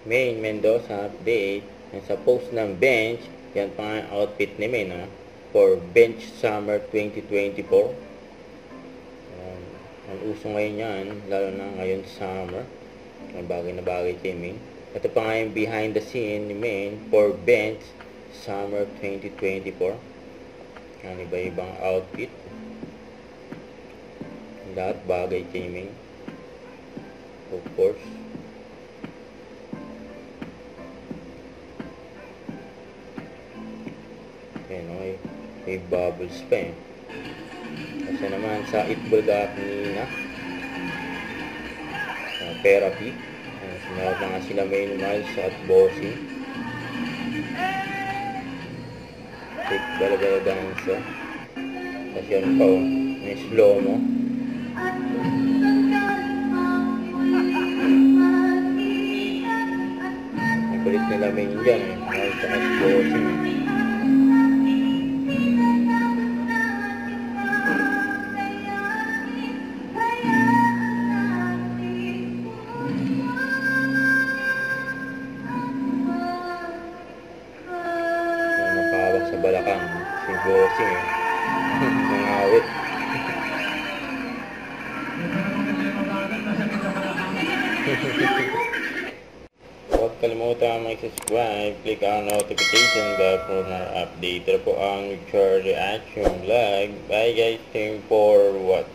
Main Mendoza update. Yan sa post ng bench, yan pa nga outfit ni Main for bench summer 2024. Ang uso ngayon yan, lalo na ngayon summer. Ang bagay na bagay kay Main. Ito pa nga yung behind the scene ni Main for bench summer 2024. Yan iba-ibang outfit. Lahat bagay kay Main. Of course. Ayan, okay. May bubbles pa eh. Kasi naman sa Itbulgak ni na therapy. Sinarap na nga sila Main Miles at Bossing. Take bala-bala dansa. Tapos yan pa oh. May slow mo. May kulit nila Main dyan eh. Miles at Bossing eh. Sa Balakang si Bossing eh. Nangawit. Huwag kalimutan mag-subscribe, click ang notification bell for more update. Ito po ang Richard Reaction Vlog. Bye guys, thank you for what